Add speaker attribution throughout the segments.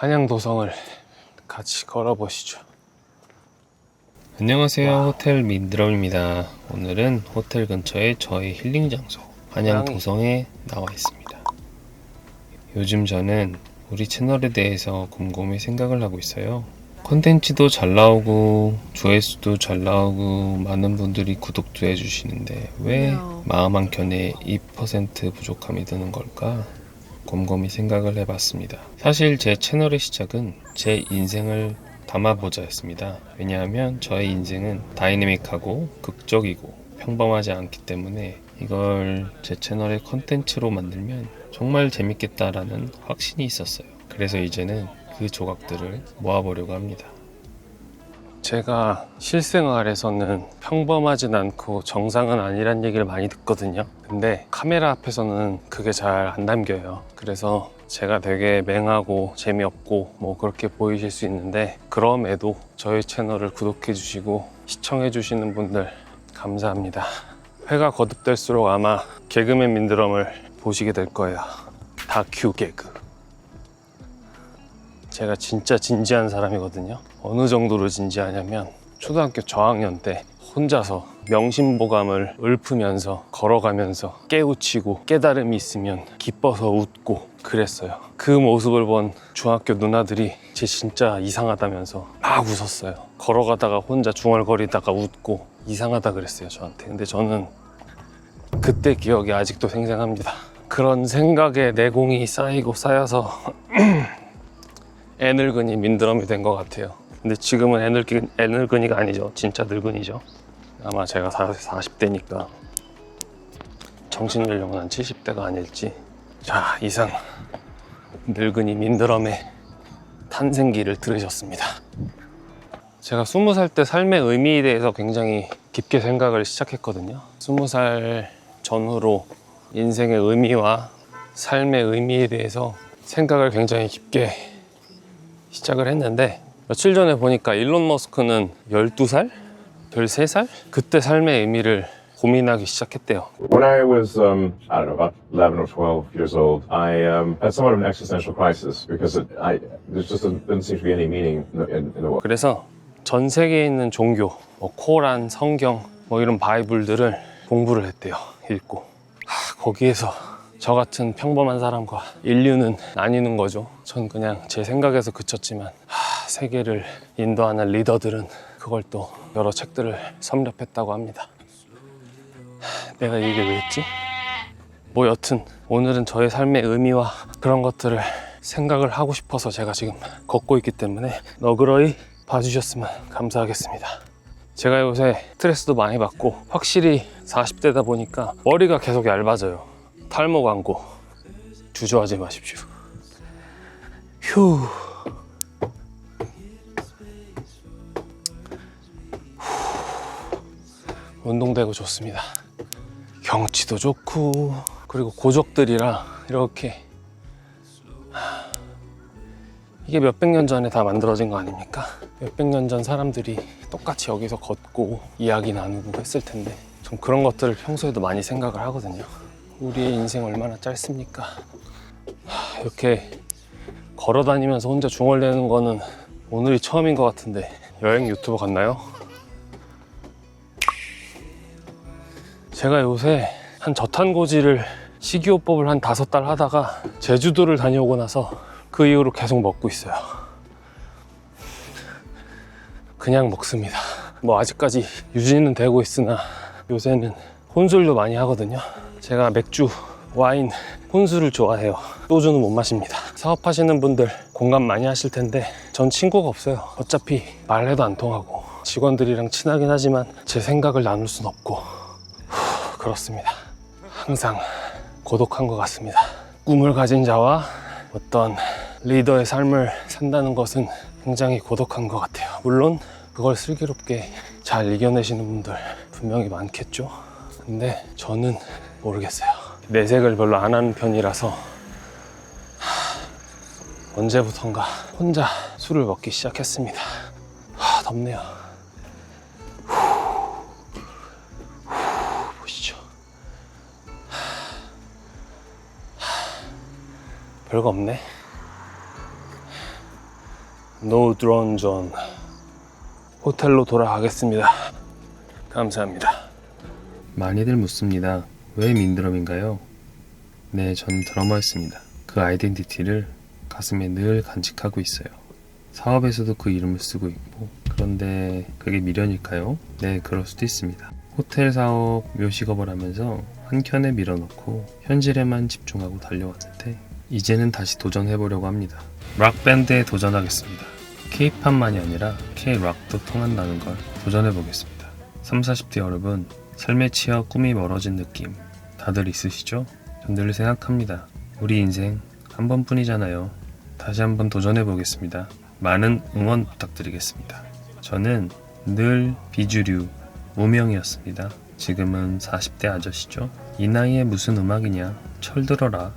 Speaker 1: 한양도성을 같이 걸어보시죠.
Speaker 2: 안녕하세요. 호텔 민드럼입니다. 오늘은 호텔 근처의 저의 힐링 장소 한양도성에 나와 있습니다. 요즘 저는 우리 채널에 대해서 곰곰이 생각을 하고 있어요. 컨텐츠도 잘 나오고 조회수도 잘 나오고 많은 분들이 구독도 해주시는데 왜 마음 한켠에 2% 부족함이 드는 걸까? 곰곰이 생각을 해봤습니다. 사실 제 채널의 시작은 제 인생을 담아보자였습니다. 왜냐하면 저의 인생은 다이내믹하고 극적이고 평범하지 않기 때문에 이걸 제 채널의 컨텐츠로 만들면 정말 재밌겠다라는 확신이 있었어요. 그래서 이제는 그 조각들을 모아보려고 합니다.
Speaker 1: 제가 실생활에서는 평범하진 않고 정상은 아니란 얘기를 많이 듣거든요. 근데 카메라 앞에서는 그게 잘 안 담겨요. 그래서 제가 되게 맹하고 재미없고 뭐 그렇게 보이실 수 있는데, 그럼에도 저희 채널을 구독해 주시고 시청해 주시는 분들 감사합니다. 회가 거듭될수록 아마 개그맨 민드럼을 보시게 될 거예요. 다큐 개그. 제가 진짜 진지한 사람이거든요. 어느 정도로 진지하냐면 초등학교 저학년 때 혼자서 명심보감을 읊으면서 걸어가면서 깨우치고 깨달음이 있으면 기뻐서 웃고 그랬어요. 그 모습을 본 중학교 누나들이 쟤 진짜 이상하다면서 막 웃었어요. 걸어가다가 혼자 중얼거리다가 웃고 이상하다 그랬어요, 저한테. 근데 저는 그때 기억이 아직도 생생합니다. 그런 생각에 내공이 쌓이고 쌓여서 애늙은이 민드럼이 된 것 같아요. 근데 지금은 애늙은이가 아니죠. 진짜 늙은이죠. 아마 제가 40대니까 정신연령은 한 70대가 아닐지. 자, 이상 늙은이 민드럼의 탄생기를 들으셨습니다. 제가 20살 때 삶의 의미에 대해서 굉장히 깊게 생각을 시작했거든요. 20살 전후로 인생의 의미와 삶의 의미에 대해서 생각을 굉장히 깊게 시작을 했는데, 며칠 전에 보니까 일론 머스크는 12살? 13살? 그때 삶의 의미를 고민하기 시작했대요.
Speaker 3: When I was, I don't know, about 11 or 12 years old, I had somewhat of an existential crisis because there just didn't seem to be any meaning in the world.
Speaker 1: 그래서 전 세계에 있는 종교, 뭐 코란, 성경, 뭐 이런 바이블들을 공부를 했대요. 읽고. 거기에서 저 같은 평범한 사람과 인류는 나뉘는 거죠. 전 그냥 제 생각에서 그쳤지만 세계를 인도하는 리더들은 그걸 또 여러 책들을 섭렵했다고 합니다. 내가 이 얘기를 왜 했지? 뭐 여튼 오늘은 저의 삶의 의미와 그런 것들을 생각을 하고 싶어서 제가 지금 걷고 있기 때문에 너그러이 봐주셨으면 감사하겠습니다. 제가 요새 스트레스도 많이 받고 확실히 40대다 보니까 머리가 계속 얇아져요. 탈모 광고 주저하지 마십시오. 휴. 운동되고 좋습니다. 경치도 좋고, 그리고 고족들이라 이렇게, 이게 몇백 년 전에 다 만들어진 거 아닙니까? 몇백 년 전 사람들이 똑같이 여기서 걷고 이야기 나누고 했을 텐데, 전 그런 것들을 평소에도 많이 생각을 하거든요. 우리의 인생 얼마나 짧습니까? 이렇게 걸어 다니면서 혼자 중얼대는 거는 오늘이 처음인 것 같은데, 여행 유튜버 같나요? 제가 요새 한 저탄고지를 식이요법을 한 5달 하다가 제주도를 다녀오고 나서 그 이후로 계속 먹고 있어요. 그냥 먹습니다. 뭐 아직까지 유지는 되고 있으나 요새는 혼술도 많이 하거든요. 제가 맥주, 와인, 혼술을 좋아해요. 소주는 못 마십니다. 사업하시는 분들 공감 많이 하실 텐데 전 친구가 없어요. 어차피 말해도 안 통하고 직원들이랑 친하긴 하지만 제 생각을 나눌 순 없고 그렇습니다. 항상 고독한 것 같습니다. 꿈을 가진 자와 어떤 리더의 삶을 산다는 것은 굉장히 고독한 것 같아요. 물론 그걸 슬기롭게 잘 이겨내시는 분들 분명히 많겠죠. 근데 저는 모르겠어요. 내색을 별로 안 하는 편이라서 언제부턴가 혼자 술을 먹기 시작했습니다. 덥네요. 보시죠. 별거 없네. 노 드론 존. 호텔로 돌아가겠습니다. 감사합니다.
Speaker 2: 많이들 묻습니다. 왜 민드럼인가요? 네, 전 드러머였습니다. 그 아이덴티티를 가슴에 늘 간직하고 있어요. 사업에서도 그 이름을 쓰고 있고, 그런데 그게 미련일까요? 네, 그럴 수도 있습니다. 호텔 사업 묘식업을 하면서 한켠에 밀어놓고 현실에만 집중하고 달려왔는데 이제는 다시 도전해보려고 합니다. 락밴드에 도전하겠습니다. K-팝만이 아니라 K-락도 통한다는 걸 도전해보겠습니다. 30, 40대 여러분, 삶에 치여 꿈이 멀어진 느낌 다들 있으시죠? 전 늘 생각합니다. 우리 인생 한 번뿐이잖아요. 다시 한번 도전해보겠습니다. 많은 응원 부탁드리겠습니다. 저는 늘 비주류 무명이었습니다. 지금은 40대 아저씨죠. 이 나이에 무슨 음악이냐, 철들어라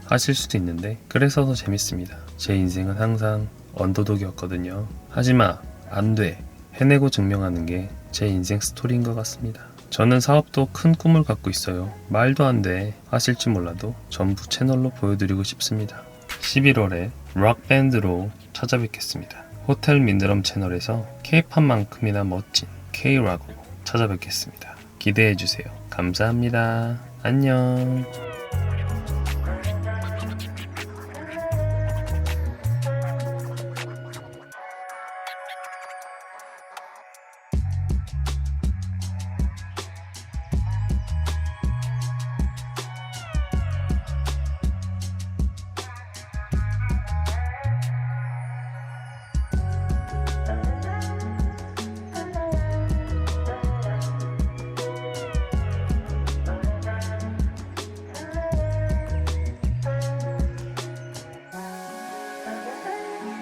Speaker 2: 하실 수도 있는데 그래서 더 재밌습니다. 제 인생은 항상 언더독이었거든요. 하지마, 안돼, 해내고 증명하는 게 제 인생 스토리인 것 같습니다. 저는 사업도 큰 꿈을 갖고 있어요. 말도 안 돼 하실지 몰라도 전부 채널로 보여드리고 싶습니다. 11월에 락밴드로 찾아뵙겠습니다. 호텔 민드럼 채널에서 K-팝만큼이나 멋진 K-락으로 찾아뵙겠습니다. 기대해주세요. 감사합니다. 안녕.